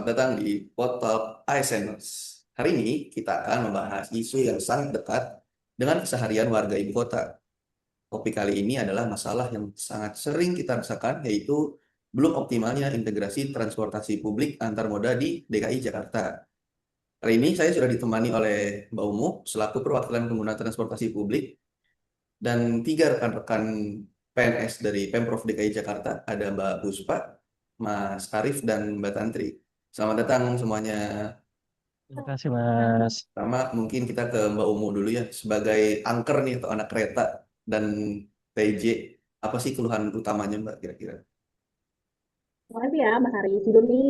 selamat datang di Podtalk iSenders. Hari ini kita akan membahas isu yang sangat dekat dengan keseharian warga ibu kota. Topik kali ini adalah masalah yang sangat sering kita rasakan, yaitu belum optimalnya integrasi transportasi publik antar moda di DKI Jakarta. Hari ini saya sudah ditemani oleh Mbak Umu selaku perwakilan pengguna transportasi publik dan tiga rekan-rekan PNS dari Pemprov DKI Jakarta, ada Mbak Puspa, Mas Arif, dan Mbak Tantri. Selamat datang semuanya. Terima kasih, Mas. Pertama, mungkin kita ke Mbak Umu dulu ya, sebagai angker nih atau anak kereta dan PJ. Apa sih keluhan utamanya Mbak kira-kira? Terima kasih ya Mas Ari. Jadi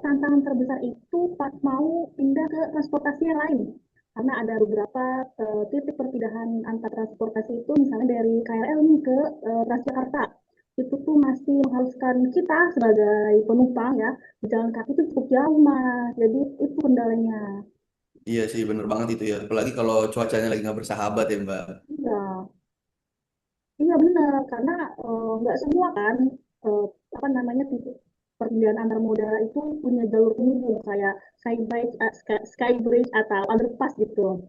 tantangan terbesar itu pas mau pindah ke transportasi yang lain. Karena ada beberapa titik perpindahan antar transportasi itu misalnya dari KRL nih ke Transjakarta. Itu tuh masih mengharuskan kita sebagai penumpang ya berjalan kaki itu cukup jauh Mas. Jadi itu kendalanya. Iya sih, bener banget itu ya. Apalagi kalau cuacanya lagi nggak bersahabat ya Mbak. Iya, iya benar. Karena nggak semua kan eh, apa namanya titik perpindahan antar moda itu punya jalur penghubung kayak skybridge atau underpass gitu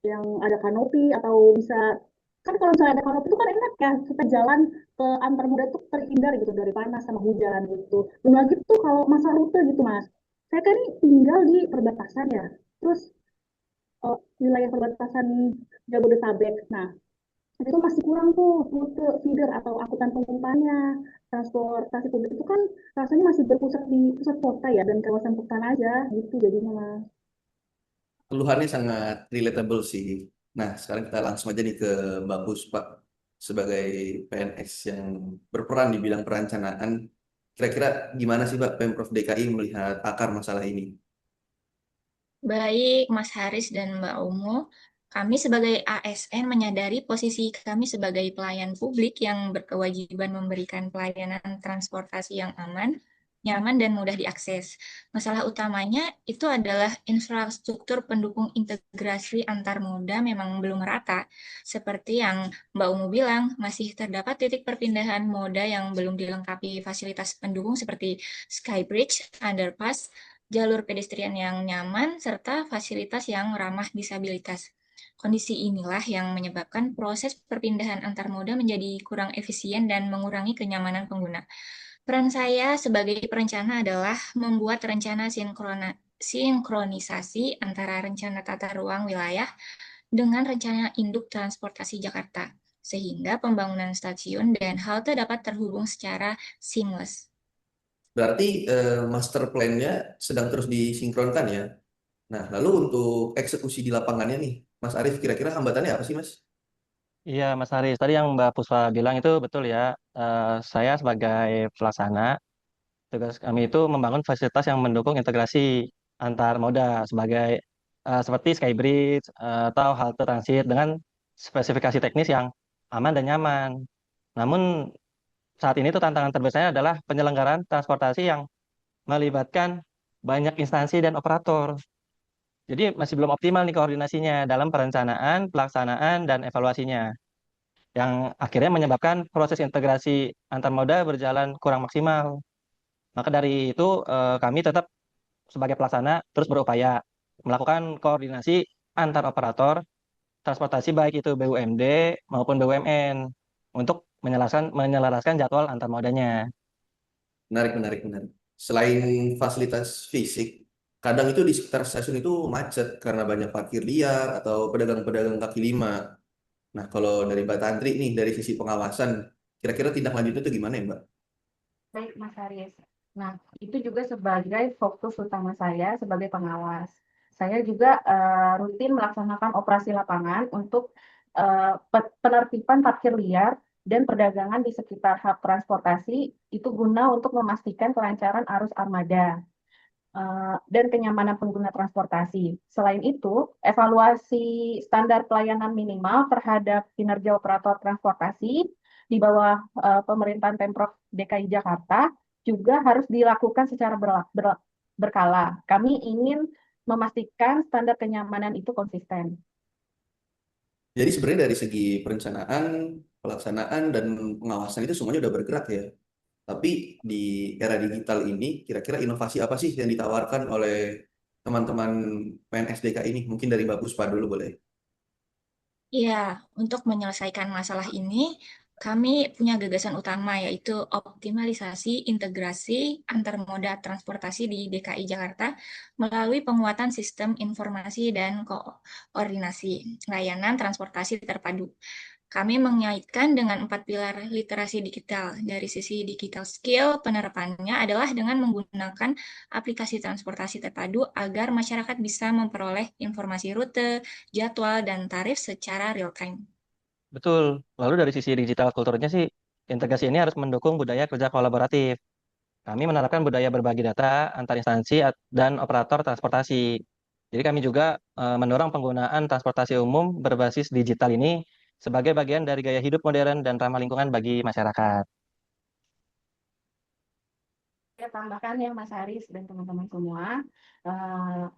yang ada kanopi atau bisa kan kalau misalnya ada kanopi itu kan enak ya kita jalan ke antar moda itu terhindar gitu dari panas sama hujan gitu. Belum lagi tuh kalau masa rute gitu Mas. Saya kan ini tinggal di perbatasan ya. Terus wilayah perbatasan Jabodetabek. Nah, itu masih kurang tuh rute feeder atau angkutan penumpangnya. Transportasi publik itu kan rasanya masih berpusat di pusat kota ya dan kawasan kota aja gitu jadinya Mas. Keluhannya sangat relatable sih. Nah, sekarang kita langsung aja nih ke Mbak Puspa sebagai PNS yang berperan di bidang perencanaan. Kira-kira gimana sih Mbak Pemprov DKI melihat akar masalah ini? Baik, Mas Haris dan Mbak Umu, kami sebagai ASN menyadari posisi kami sebagai pelayan publik yang berkewajiban memberikan pelayanan transportasi yang aman, nyaman, dan mudah diakses. Masalah utamanya itu adalah infrastruktur pendukung integrasi antar moda memang belum merata. Seperti yang Mbak Umu bilang, masih terdapat titik perpindahan moda yang belum dilengkapi fasilitas pendukung seperti skybridge, underpass, jalur pedestrian yang nyaman, serta fasilitas yang ramah disabilitas. Kondisi inilah yang menyebabkan proses perpindahan antar moda menjadi kurang efisien dan mengurangi kenyamanan pengguna. Peran saya sebagai perencana adalah membuat rencana sinkronisasi antara rencana tata ruang wilayah dengan rencana induk transportasi Jakarta, sehingga pembangunan stasiun dan halte dapat terhubung secara seamless. Berarti master plan-nya sedang terus disinkronkan ya. Nah, lalu untuk eksekusi di lapangannya nih, Mas Arief, kira-kira hambatannya apa sih Mas? Iya, Mas Haris. Tadi yang Mbak Puspa bilang itu betul ya. Saya sebagai pelaksana, tugas kami itu membangun fasilitas yang mendukung integrasi antar moda seperti Skybridge atau halte transit dengan spesifikasi teknis yang aman dan nyaman. Namun saat ini tuh tantangan terbesarnya adalah penyelenggaraan transportasi yang melibatkan banyak instansi dan operator. Jadi masih belum optimal nih koordinasinya dalam perencanaan, pelaksanaan, dan evaluasinya, yang akhirnya menyebabkan proses integrasi antar moda berjalan kurang maksimal. Maka dari itu, kami tetap sebagai pelaksana terus berupaya melakukan koordinasi antar operator transportasi baik itu BUMD maupun BUMN untuk menyelaraskan jadwal antar modanya. Menarik, menarik, menarik. Selain fasilitas fisik, kadang itu di sekitar stasiun itu macet karena banyak parkir liar atau pedagang-pedagang kaki lima. Nah, kalau dari Mbak Tantri nih, dari sisi pengawasan, kira-kira tindak lanjutnya itu gimana ya Mbak? Baik, Mas Haris. Nah, itu juga sebagai fokus utama saya sebagai pengawas. Saya juga rutin melaksanakan operasi lapangan untuk penertiban parkir liar dan perdagangan di sekitar hub transportasi itu guna untuk memastikan kelancaran arus armada dan kenyamanan pengguna transportasi. Selain itu, evaluasi standar pelayanan minimal terhadap kinerja operator transportasi di bawah pemerintahan Pemprov DKI Jakarta juga harus dilakukan secara berkala. Kami ingin memastikan standar kenyamanan itu konsisten. Jadi sebenarnya dari segi perencanaan, pelaksanaan, dan pengawasan itu semuanya udah bergerak ya. Tapi di era digital ini, kira-kira inovasi apa sih yang ditawarkan oleh teman-teman PNSDK ini? Mungkin dari Mbak Puspa dulu boleh. Ya, untuk menyelesaikan masalah ini, kami punya gagasan utama yaitu optimalisasi integrasi antar moda transportasi di DKI Jakarta melalui penguatan sistem informasi dan koordinasi layanan transportasi terpadu. Kami mengaitkan dengan 4 pilar literasi digital. Dari sisi digital skill, penerapannya adalah dengan menggunakan aplikasi transportasi terpadu agar masyarakat bisa memperoleh informasi rute, jadwal, dan tarif secara real-time. Betul. Lalu dari sisi digital kulturnya sih, integrasi ini harus mendukung budaya kerja kolaboratif. Kami menerapkan budaya berbagi data antar instansi dan operator transportasi. Jadi kami juga mendorong penggunaan transportasi umum berbasis digital ini sebagai bagian dari gaya hidup modern dan ramah lingkungan bagi masyarakat. Saya tambahkan ya Mas Haris dan teman-teman semua,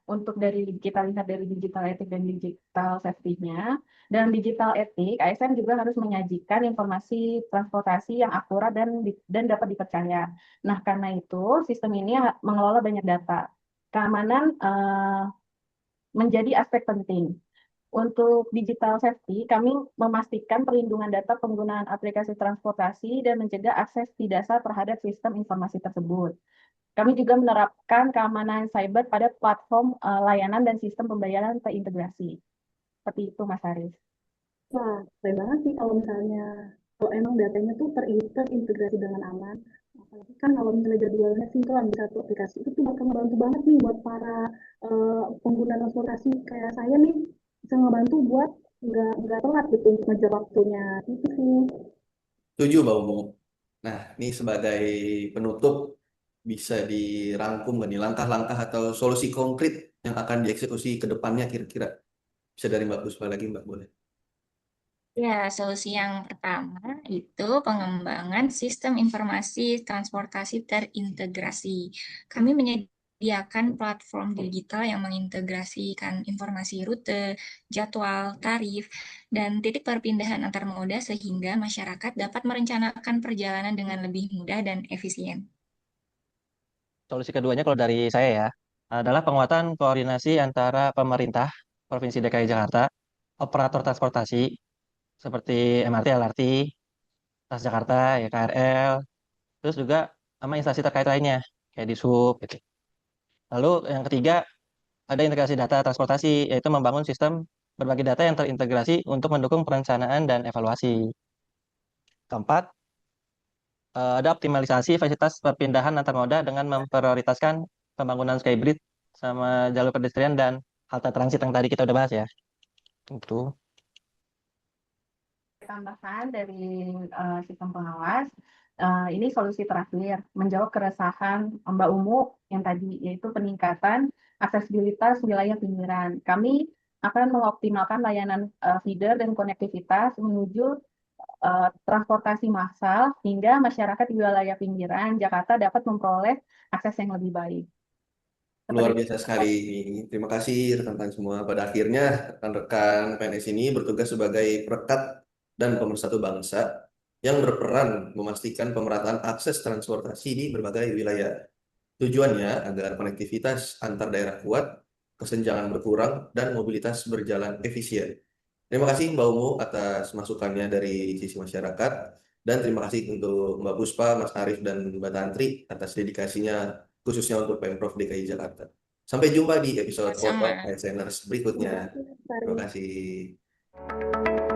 untuk kita lihat dari digital etik dan digital safety-nya, dalam digital etik, ASN juga harus menyajikan informasi transportasi yang akurat dan dapat dipercaya. Nah, karena itu sistem ini mengelola banyak data. Keamanan menjadi aspek penting. Untuk digital safety, kami memastikan perlindungan data penggunaan aplikasi transportasi dan mencegah akses tidak sah terhadap sistem informasi tersebut. Kami juga menerapkan keamanan cyber pada platform layanan dan sistem pembayaran terintegrasi. Seperti itu, Mas Haris. Wah, keren banget sih kalau emang datanya tuh terintegrasi dengan aman. Apalagi kan kalau misalnya jadwalnya sinkron di satu aplikasi itu tuh bakal ngebantu banget nih buat para pengguna transportasi kayak saya nih, bisa ngebantu buat nggak telat gitu untuk ngejar waktunya itu sih. Setuju, Mbak Umu. Nah, ini sebagai penutup bisa dirangkum nggak nih langkah-langkah atau solusi konkret yang akan dieksekusi ke depannya kira-kira? Bisa dari Mbak Puspa lagi, Mbak, boleh. Ya, solusi yang pertama itu pengembangan sistem informasi transportasi terintegrasi. Kami menyediakan platform digital yang mengintegrasikan informasi rute, jadwal, tarif, dan titik perpindahan antar moda sehingga masyarakat dapat merencanakan perjalanan dengan lebih mudah dan efisien. Solusi keduanya kalau dari saya ya, adalah penguatan koordinasi antara pemerintah Provinsi DKI Jakarta, operator transportasi seperti MRT, LRT, Transjakarta, ya KRL, terus juga sama instansi terkait lainnya, kayak di SUB, gitu. Lalu yang ketiga, ada integrasi data transportasi, yaitu membangun sistem berbagi data yang terintegrasi untuk mendukung perencanaan dan evaluasi. Keempat, ada optimalisasi fasilitas perpindahan antar moda dengan memprioritaskan pembangunan skybridge sama jalur pedestrian dan halte transit yang tadi kita udah bahas ya. Itu. Tambahkan dari sistem pengawas, ini solusi terakhir menjawab keresahan Mbak Umu yang tadi, yaitu peningkatan aksesibilitas wilayah pinggiran. Kami akan mengoptimalkan layanan feeder dan konektivitas menuju transportasi massal hingga masyarakat di wilayah pinggiran Jakarta dapat memperoleh akses yang lebih baik. Luar Seperti itu. biasa sekali. Terima kasih rekan-rekan semua. Pada akhirnya, rekan-rekan PNS ini bertugas sebagai perekat dan pemersatu bangsa yang berperan memastikan pemerataan akses transportasi di berbagai wilayah. Tujuannya agar konektivitas antar daerah kuat, kesenjangan berkurang, dan mobilitas berjalan efisien. Terima kasih Mbak Umu atas masukannya dari sisi masyarakat, dan terima kasih untuk Mbak Puspa, Mas Arif, dan Mbak Tantri atas dedikasinya khususnya untuk Pemprov DKI Jakarta. Sampai jumpa di episode Sama. World ASNers berikutnya. Terima kasih, Mas Terima Farid. kasih.